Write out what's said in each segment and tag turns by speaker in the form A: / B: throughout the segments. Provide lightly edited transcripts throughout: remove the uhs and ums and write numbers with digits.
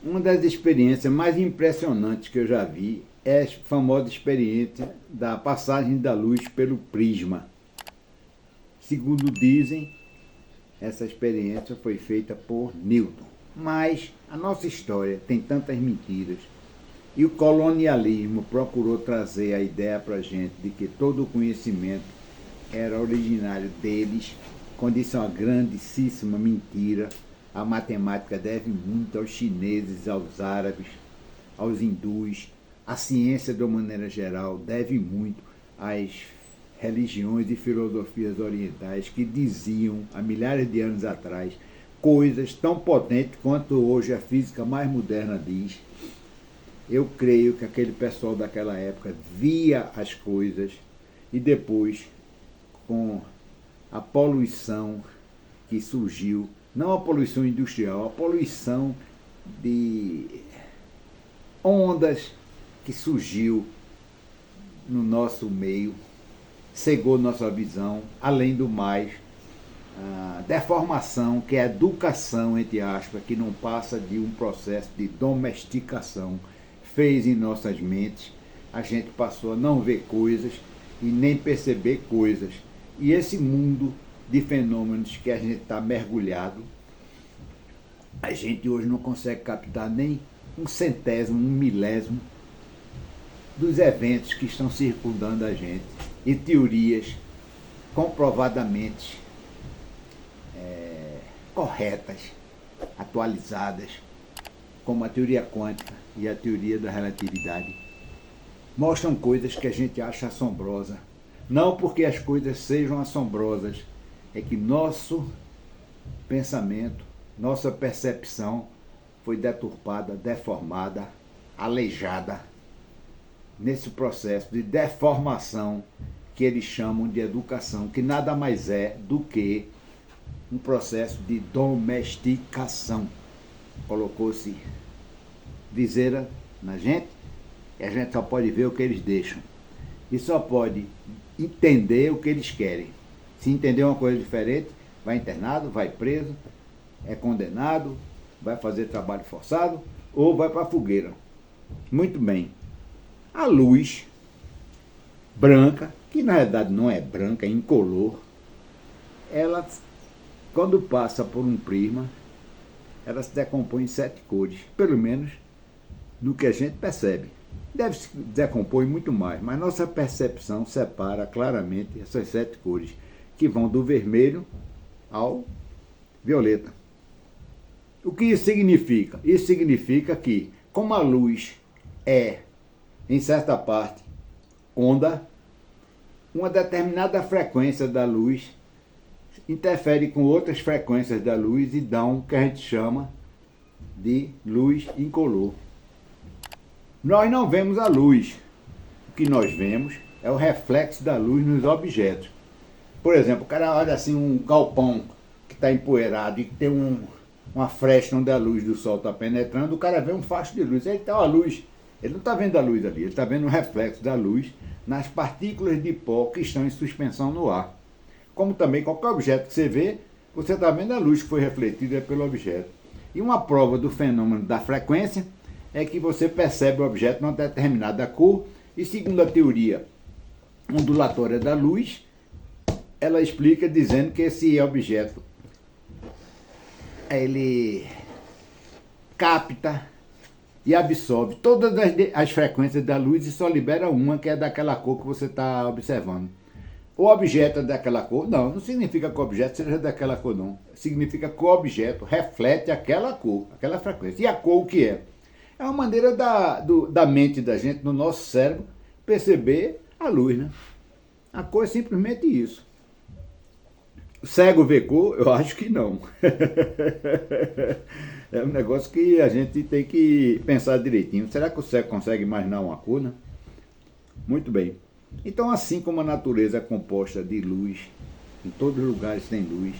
A: Uma das experiências mais impressionantes que eu já vi é a famosa experiência da passagem da luz pelo prisma. Segundo dizem, essa experiência foi feita por Newton. Mas a nossa história tem tantas mentiras e o colonialismo procurou trazer a ideia para a gente de que todo o conhecimento era originário deles, quando isso é uma grandíssima mentira. A matemática deve muito aos chineses, aos árabes, aos hindus. A ciência, de uma maneira geral, deve muito às religiões e filosofias orientais que diziam, há milhares de anos atrás, coisas tão potentes quanto hoje a física mais moderna diz. Eu creio que aquele pessoal daquela época via as coisas e depois, com a poluição que surgiu, não a poluição industrial, a poluição de ondas que surgiu no nosso meio, cegou nossa visão, além do mais, a deformação, que é a educação, entre aspas, que não passa de um processo de domesticação, fez em nossas mentes, a gente passou a não ver coisas e nem perceber coisas. E esse mundo de fenômenos que a gente está mergulhado, a gente hoje não consegue captar nem um centésimo, um milésimo dos eventos que estão circundando a gente e teorias comprovadamente corretas, atualizadas, como a teoria quântica e a teoria da relatividade, mostram coisas que a gente acha assombrosa. Não porque as coisas sejam assombrosas, é que nosso pensamento, nossa percepção foi deturpada, deformada, aleijada nesse processo de deformação que eles chamam de educação, que nada mais é do que um processo de domesticação. Colocou-se viseira na gente e a gente só pode ver o que eles deixam. E só pode entender o que eles querem. Se entender uma coisa diferente, vai internado, vai preso, é condenado, vai fazer trabalho forçado ou vai para a fogueira. Muito bem. A luz branca, que na verdade não é branca, é incolor, ela, quando passa por um prisma, ela se decompõe em 7 cores, pelo menos no que a gente percebe. Deve se decompor em muito mais, mas nossa percepção separa claramente essas 7 cores, que vão do vermelho ao violeta. O que isso significa? Isso significa que, como a luz é, em certa parte, onda, uma determinada frequência da luz interfere com outras frequências da luz e dão o que a gente chama de luz incolor. Nós não vemos a luz. O que nós vemos é o reflexo da luz nos objetos. Por exemplo, o cara olha assim um galpão que está empoeirado e que tem uma fresta onde a luz do sol está penetrando, o cara vê um facho de luz. Ele está a luz. Ele não está vendo a luz ali, ele está vendo o reflexo da luz nas partículas de pó que estão em suspensão no ar. Como também qualquer objeto que você vê, você está vendo a luz que foi refletida pelo objeto. E uma prova do fenômeno da frequência é que você percebe o objeto numa determinada cor, e segundo a teoria ondulatória da luz, ela explica dizendo que esse objeto ele capta e absorve todas as frequências da luz e só libera uma, que é daquela cor que você está observando. O objeto é daquela cor? Não significa que o objeto seja daquela cor, não. Significa que o objeto reflete aquela cor, aquela frequência. E a cor o que é? É uma maneira da mente da gente, no nosso cérebro, perceber a luz, né? A cor é simplesmente isso. O cego vê cor? Eu acho que não. É um negócio que a gente tem que pensar direitinho. Será que o cego consegue imaginar uma cor, né? Muito bem. Então, assim como a natureza é composta de luz, em todos os lugares tem luz,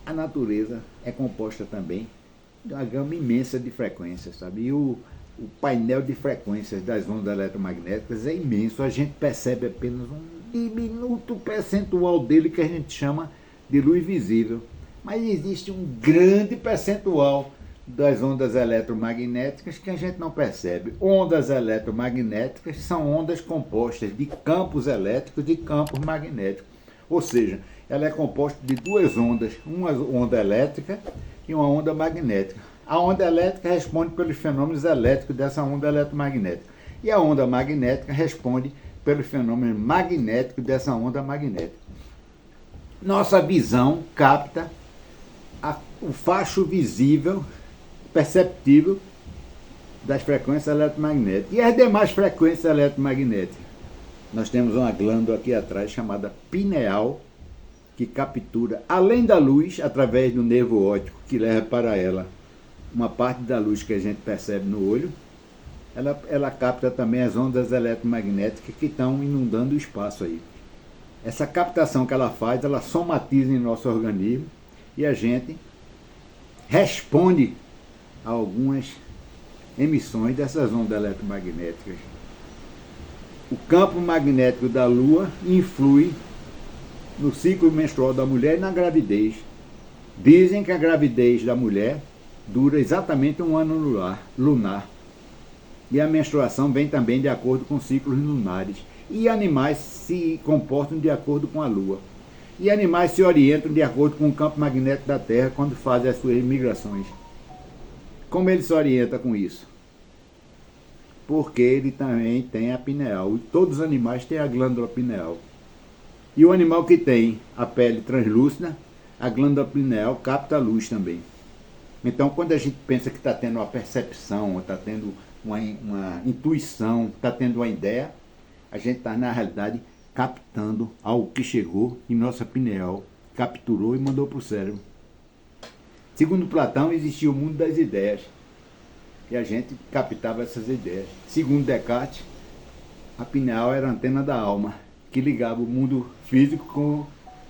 A: a natureza é composta também de uma gama imensa de frequências, sabe? E o painel de frequências das ondas eletromagnéticas é imenso. A gente percebe apenas um diminuto percentual dele, que a gente chama de luz visível. Mas existe um grande percentual das ondas eletromagnéticas que a gente não percebe. Ondas eletromagnéticas são ondas compostas de campos elétricos e campos magnéticos. Ou seja, ela é composta de duas ondas, uma onda elétrica e uma onda magnética. A onda elétrica responde pelos fenômenos elétricos dessa onda eletromagnética. E a onda magnética responde pelos fenômenos magnéticos dessa onda magnética. Nossa visão capta o facho visível, perceptível, das frequências eletromagnéticas. E as demais frequências eletromagnéticas? Nós temos uma glândula aqui atrás chamada pineal, que captura, além da luz, através do nervo óptico que leva para ela uma parte da luz que a gente percebe no olho, ela capta também as ondas eletromagnéticas que estão inundando o espaço aí. Essa captação que ela faz, ela somatiza em nosso organismo e a gente responde a algumas emissões dessas ondas eletromagnéticas. O campo magnético da Lua influi no ciclo menstrual da mulher e na gravidez. Dizem que a gravidez da mulher dura exatamente um ano lunar. E a menstruação vem também de acordo com ciclos lunares. E animais se comportam de acordo com a Lua. E animais se orientam de acordo com o campo magnético da Terra quando fazem as suas migrações. Como ele se orienta com isso? Porque ele também tem a pineal. E todos os animais têm a glândula pineal. E o animal que tem a pele translúcida, a glândula pineal capta a luz também. Então, quando a gente pensa que está tendo uma percepção, está tendo uma intuição, está tendo uma ideia, a gente está, na realidade, captando algo que chegou em nossa pineal, capturou e mandou para o cérebro. Segundo Platão, existia o mundo das ideias, e a gente captava essas ideias. Segundo Descartes, a pineal era a antena da alma, que ligava o mundo físico com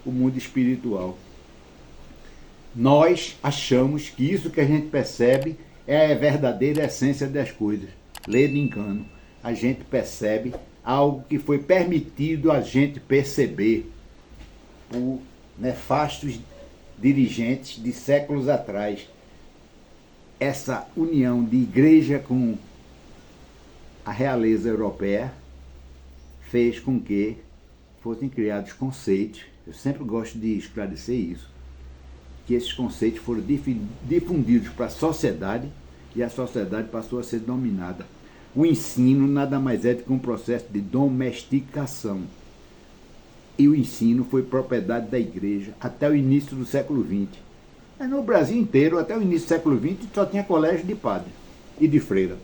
A: o mundo espiritual. Nós achamos que isso que a gente percebe é a verdadeira essência das coisas. Ledo engano. A gente percebe algo que foi permitido a gente perceber por nefastos dirigentes de séculos atrás. Essa união de igreja com a realeza europeia fez com que fossem criados conceitos. Eu sempre gosto de esclarecer isso, que esses conceitos foram difundidos para a sociedade e a sociedade passou a ser dominada. O ensino nada mais é do que um processo de domesticação. E o ensino foi propriedade da igreja até o início do século XX. Mas no Brasil inteiro, até o início do século XX, só tinha colégio de padre e de freira.